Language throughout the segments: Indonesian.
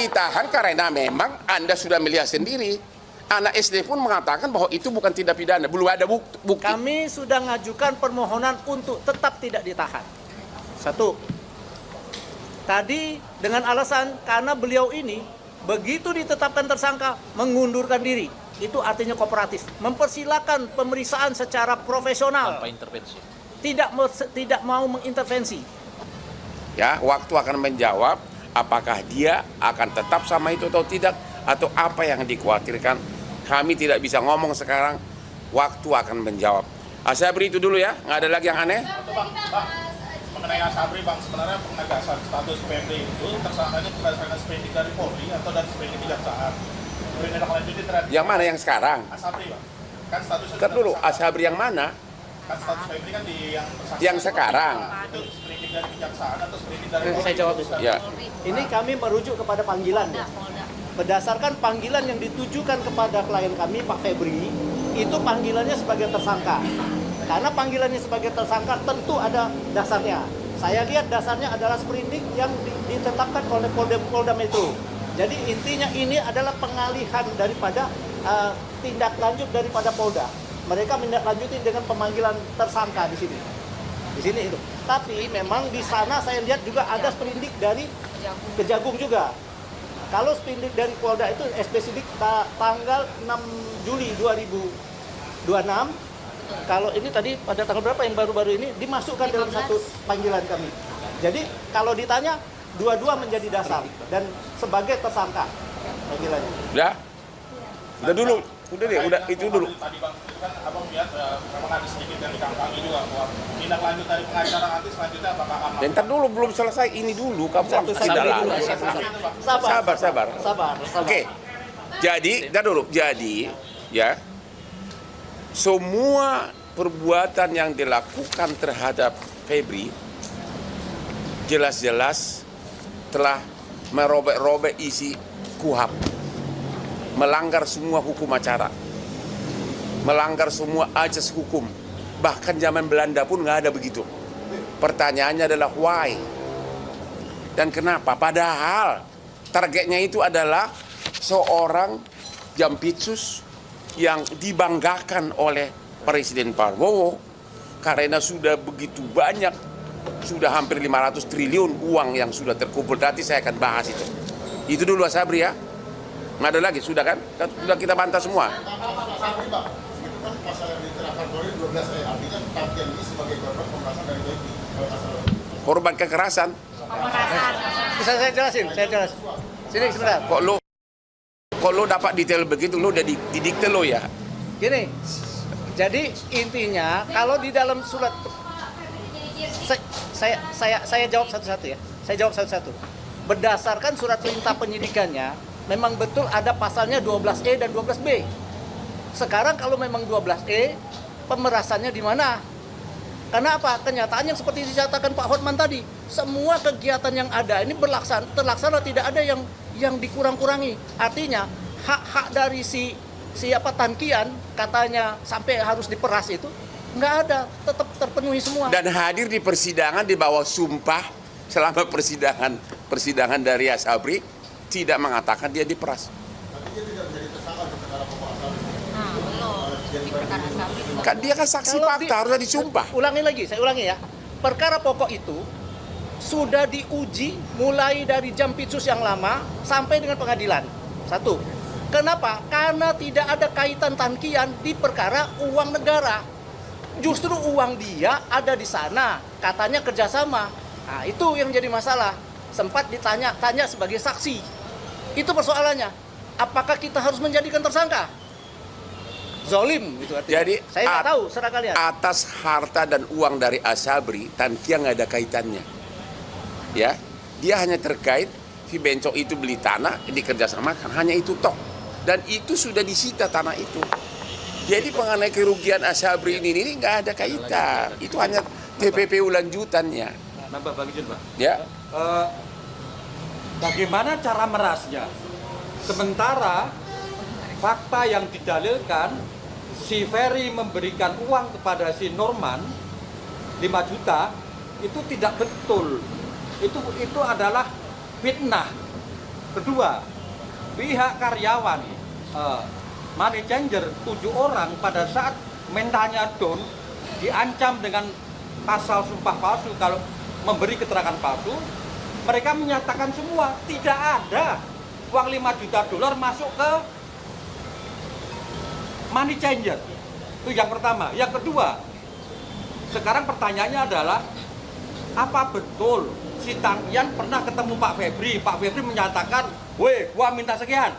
ditahan karena memang Anda sudah melihat sendiri. Anak SD pun mengatakan bahwa itu bukan tindak pidana, belum ada bukti. Kami sudah mengajukan permohonan untuk tetap tidak ditahan. Satu, tadi dengan alasan karena beliau ini begitu ditetapkan tersangka mengundurkan diri. Itu artinya kooperatif, mempersilakan pemeriksaan secara profesional. Tanpa intervensi. Tidak mau mengintervensi. Ya, waktu akan menjawab apakah dia akan tetap sama itu atau tidak, atau apa yang dikhawatirkan. Kami tidak bisa ngomong sekarang, waktu akan menjawab. Asabri itu dulu ya, nggak ada lagi yang aneh. Bang, mengenai Asabri, Bang, sebenarnya penegasan status PMD itu tersangkanya berdasarkan sprendik dari Polri atau dari sprendik kejaksaan? Yang mana yang sekarang? Asabri, Bang. Kan statusnya Ntar dulu, Asabri yang mana? Kan status PMD kan di yang tersangka. Yang sekarang. Itu sprendik dari kejaksaan atau sprendik dari Polri? Saya jawab itu. Ya. Ini kami merujuk kepada panggilan. Berdasarkan panggilan yang ditujukan kepada klien kami, Pak Febri, itu panggilannya sebagai tersangka. Karena panggilannya sebagai tersangka tentu ada dasarnya. Saya lihat dasarnya adalah sprindik yang ditetapkan oleh Polda Metro. Jadi intinya ini adalah pengalihan daripada tindak lanjut daripada Polda. Mereka menindaklanjuti dengan pemanggilan tersangka di sini. Di sini itu. Tapi memang di sana saya lihat juga ada sprindik dari Kejagung juga. Kalau sprindik dari Polda itu spesifik tanggal 6 Juli 2026. Kalau ini tadi pada tanggal berapa yang baru-baru ini dimasukkan dalam satu panggilan kami. Jadi kalau ditanya dua-dua menjadi dasar dan sebagai tersangka panggilannya. Udah dulu. Udah deh, udah itu dulu. Tadi Bang, itu kan Abang lihat memang ada sedikit yang dikangkangi juga bahwa tindak lanjut dari pengacara nanti selanjutnya apakah akan Ntar dulu, belum selesai ini dulu. Kamu harus tidak lama. Sabar. Oke. Jadi, ntar dulu. Jadi, ya, semua perbuatan yang dilakukan terhadap Febri jelas-jelas telah merobek-robek isi KUHP, melanggar semua hukum acara, melanggar semua ajas hukum. Bahkan zaman Belanda pun nggak ada begitu. Pertanyaannya adalah why dan kenapa? Padahal targetnya itu adalah seorang Jampitsus yang dibanggakan oleh Presiden Prabowo karena sudah begitu banyak, sudah hampir 500 triliun uang yang sudah terkumpul. Nanti saya akan bahas itu. Itu dulu Asabri ya. Nggak ada lagi, sudah kan? Sudah kita bantah semua. Asabri, Pak, itu kan pasal yang diterapkan Polri 12E, artinya Kapten ini sebagai korban pemerasan dari Baby. Korban kekerasan. Bisa saya jelasin? Sini sebentar. Kok lo dapat detail begitu, lo udah didikte lo ya? Gini, jadi intinya kalau di dalam surat saya jawab satu-satu ya. Saya jawab satu-satu. Berdasarkan surat perintah penyidikannya, memang betul ada pasalnya 12E dan 12B. Sekarang kalau memang 12E, pemerasannya di mana? Karena apa? Kenyataan yang seperti dicatatkan Pak Hotman tadi, semua kegiatan yang ada ini terlaksana, tidak ada yang dikurang-kurangi. Artinya hak-hak dari siapa Tankian katanya sampai harus diperas itu nggak ada, tetap terpenuhi semua. Dan hadir di persidangan di bawah sumpah selama persidangan dari Asabri tidak mengatakan dia diperas. Tapi dia tidak menjadi tersangka untuk perkara pokok Asabri. Belum. Di perkara Asabri. Kan dia kan saksi fakta, harusnya disumpah. Saya ulangi ya. Perkara pokok itu sudah diuji mulai dari Jampitsus yang lama sampai dengan pengadilan. Satu. Kenapa? Karena tidak ada kaitan Tankian di perkara uang negara. Justru uang dia ada di sana, katanya kerjasama. Nah, itu yang jadi masalah. Sempat ditanya sebagai saksi. Itu persoalannya. Apakah kita harus menjadikan tersangka? Zolim gitu artinya. Jadi saya nggak tahu, serah kalian. Atas harta dan uang dari Asabri, Tankian nggak ada kaitannya. Ya, dia hanya terkait si Bencok itu beli tanah dikerjasamakan, hanya itu tok. Dan itu sudah disita tanah itu. Jadi mengenai kerugian Asabri ini nggak ada kaitan. Itu hanya TPPU lanjutannya. Nambah Bang Ijun, Pak. Ya. Bagaimana cara merasnya? Sementara fakta yang didalilkan, si Ferry memberikan uang kepada si Norman 5 juta, itu tidak betul. Itu adalah fitnah. Kedua, pihak karyawan money changer 7 orang pada saat mentalnya down diancam dengan pasal sumpah palsu kalau memberi keterangan palsu. Mereka menyatakan semua tidak ada uang 5 juta dolar masuk ke money changer. Itu yang pertama. Yang kedua, sekarang pertanyaannya adalah apa betul si Tangkian pernah ketemu Pak Febri? Pak Febri menyatakan, weh, gua minta sekian.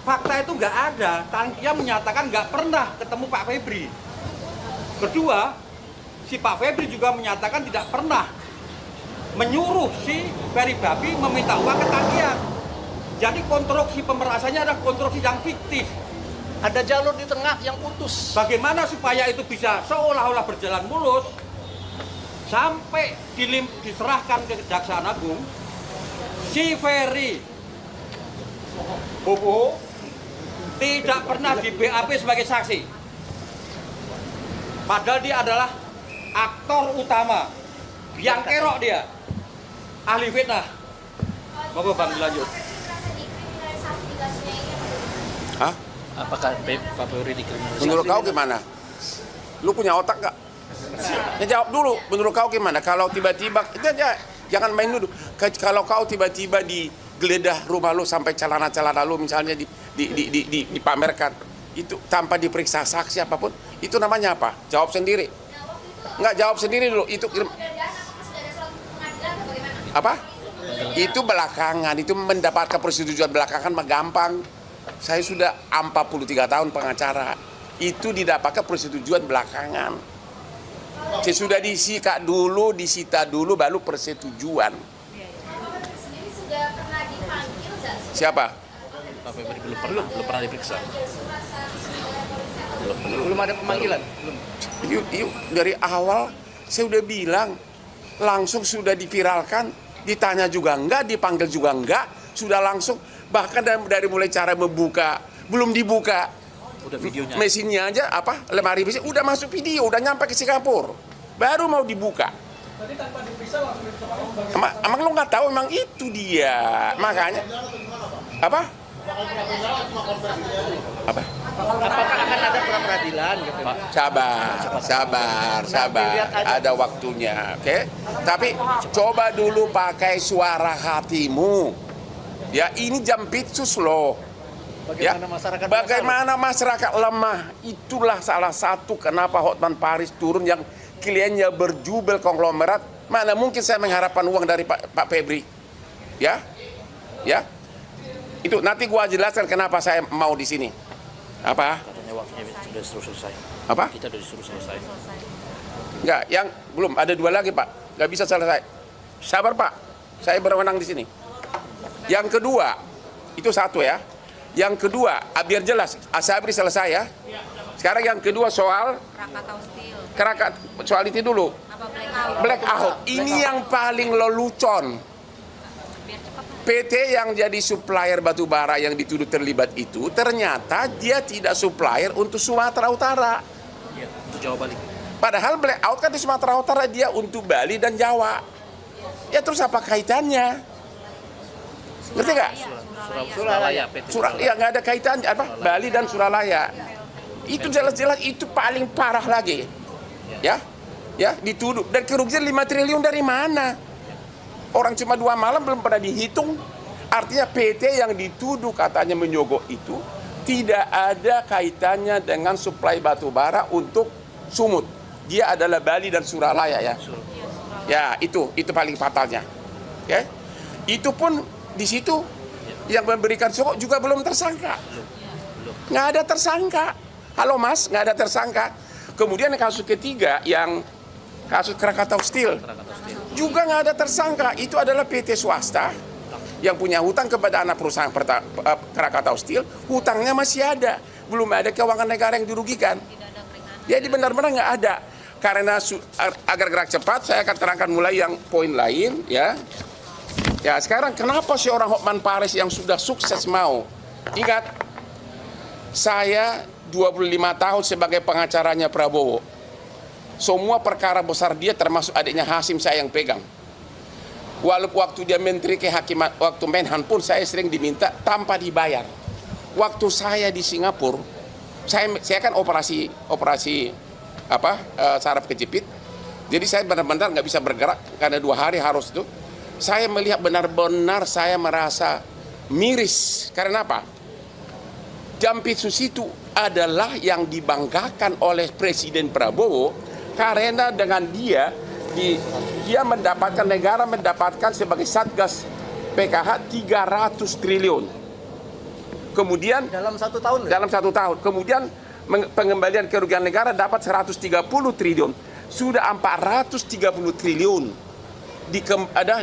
Fakta itu nggak ada. Tangkian menyatakan nggak pernah ketemu Pak Febri. Kedua, si Pak Febri juga menyatakan tidak pernah menyuruh si Ferry Babi meminta uang ke Tangkian. Jadi konstruksi pemerasannya adalah konstruksi yang fiktif. Ada jalur di tengah yang putus. Bagaimana supaya itu bisa seolah-olah berjalan mulus sampai diserahkan ke Kejaksaan Agung, si Ferry Bobo tidak pernah di BAP sebagai saksi. Padahal dia adalah aktor utama, yang kerok dia, ahli fitnah. Monggo Bang dilanjut. Hah? Apakah Pak Febri dikriminalisasi? Menurut kau gimana? Lu punya otak nggak? Ya jawab dulu. Menurut kau gimana? Kalau tiba-tiba itu aja, jangan main dulu. Kalau kau tiba-tiba digeledah rumah lu sampai celana-celana lu misalnya dipamerkan, itu tanpa diperiksa saksi apapun, itu namanya apa? Jawab sendiri. Nggak, jawab sendiri dulu. Itu apa? Itu belakangan. Itu mendapatkan persetujuan belakangan mah gampang. Saya sudah 43 tahun pengacara. Itu didapatkan persetujuan belakangan. Sesudah disita dulu baru persetujuan. Siapa? Pak Febri belum pernah diperiksa. Belum ada pemanggilan. Yuk, dari awal saya udah bilang, langsung sudah diviralkan, ditanya juga enggak, dipanggil juga enggak, sudah langsung. Bahkan dari mulai cara membuka, belum dibuka. Udah videonya. Mesinnya aja, lemari mesin, udah masuk video, udah nyampe ke Singapura. Baru mau dibuka. Tadi tanpa diperiksa langsung ditolak. Emang lu nggak tahu, emang itu dia. Makanya, apa? Apa? Apakah akan ada pra-peradilan gitu? Sabar. Ada waktunya, oke? Tapi coba dulu pakai suara hatimu. Ya, ini jampitsus loh. Bagaimana masyarakat lemah. Itulah salah satu kenapa Hotman Paris turun yang kliennya berjubel konglomerat. Mana mungkin saya mengharapkan uang dari Pak Febri. Ya. Itu nanti gua jelaskan kenapa saya mau di sini. Apa? Katanya waktunya sudah selesai. Apa? Kita sudah disuruh selesai. Enggak, yang belum ada 2 lagi, Pak. Nggak bisa selesai. Sabar, Pak. Saya berwenang di sini. Yang kedua, itu satu ya. Yang kedua, biar jelas, Asabri selesai ya. Sekarang yang kedua soal soal itu dulu. Blackout. Ini yang paling lelucon. PT yang jadi supplier batu bara yang dituduh terlibat itu ternyata dia tidak supplier untuk Sumatera Utara. Iya, untuk Jawa Bali. Padahal blackout kan di Sumatera Utara dia untuk Bali dan Jawa. Ya terus apa kaitannya? Ngerti nggak? Suralaya. Ya nggak ada kaitannya Bali dan Suralaya. Itu jelas-jelas itu paling parah lagi. Ya dituduh dan kerugian 5 triliun dari mana? Orang cuma 2 malam belum pernah dihitung. Artinya PT yang dituduh katanya menyogok itu tidak ada kaitannya dengan suplai batu bara untuk Sumut. Dia adalah Bali dan Suralaya ya. Ya itu paling fatalnya. Ya. Itu pun di situ yang memberikan sogok juga belum tersangka. Nggak ada tersangka. Halo Mas, nggak ada tersangka. Kemudian kasus ketiga yang kasus Krakatau Steel juga nggak ada tersangka. Itu adalah PT swasta yang punya hutang kepada anak perusahaan Krakatau Steel. Hutangnya masih ada, belum ada keuangan negara yang dirugikan. Jadi benar-benar nggak ada. Karena agar gerak cepat, saya akan terangkan mulai yang poin lain ya. Ya sekarang kenapa si orang Hotman Paris yang sudah sukses mau? Ingat, saya 25 tahun sebagai pengacaranya Prabowo. Semua perkara besar dia termasuk adiknya Hasim saya yang pegang. Walaupun waktu dia menteri kehakiman, waktu Menhan pun saya sering diminta tanpa dibayar. Waktu saya di Singapura, saya kan operasi saraf kejepit. Jadi saya benar-benar nggak bisa bergerak karena 2 hari harus itu. Saya melihat benar-benar saya merasa miris. Karena apa? Jampitsus itu adalah yang dibanggakan oleh Presiden Prabowo karena dengan dia mendapatkan, negara mendapatkan sebagai Satgas PKH 300 triliun. Kemudian Dalam 1 tahun. dalam 1 tahun. Kemudian pengembalian kerugian negara dapat 130 triliun. Sudah 430 triliun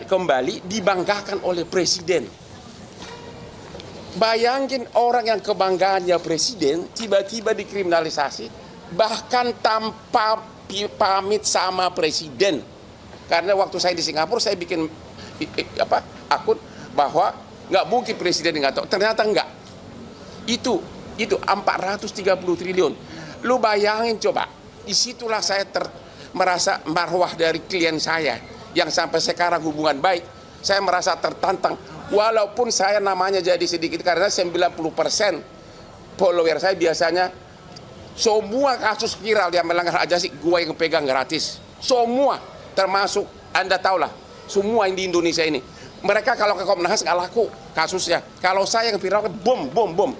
kembali dibanggakan oleh Presiden. Bayangin orang yang kebanggaannya Presiden tiba-tiba dikriminalisasi bahkan tanpa pamit sama Presiden. Karena waktu saya di Singapura saya bikin akun bahwa nggak mungkin Presiden nggak tahu. Ternyata enggak. Itu 430 triliun. Lu bayangin coba. Disitulah saya merasa marwah dari klien saya yang sampai sekarang hubungan baik. Saya merasa tertantang. Walaupun saya namanya jadi sedikit karena 90% follower saya biasanya semua kasus viral yang melanggar hak asasi gue yang pegang gratis. Semua, termasuk Anda tahulah, semua yang di Indonesia ini. Mereka kalau ke Komnas nggak laku kasusnya. Kalau saya yang viral, bom.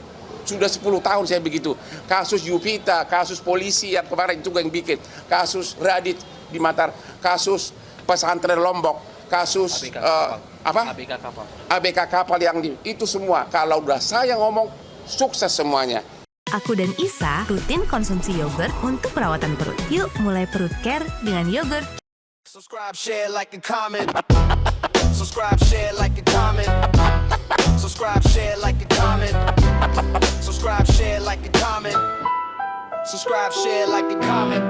Sudah 10 tahun saya begitu. Kasus Yupita, kasus polisi yang kemarin juga yang bikin. Kasus Radit di Matar, kasus pesantren Lombok, kasus ABK kapal yang itu semua. Kalau udah saya ngomong, sukses semuanya. Aku dan Isa rutin konsumsi yogurt untuk perawatan perut. Yuk mulai perut care dengan yogurt. Subscribe, share, like, and comment. Subscribe, share, like, and comment. Subscribe, share, like, and comment. Subscribe, share, like, and comment. Subscribe, share, like, and comment.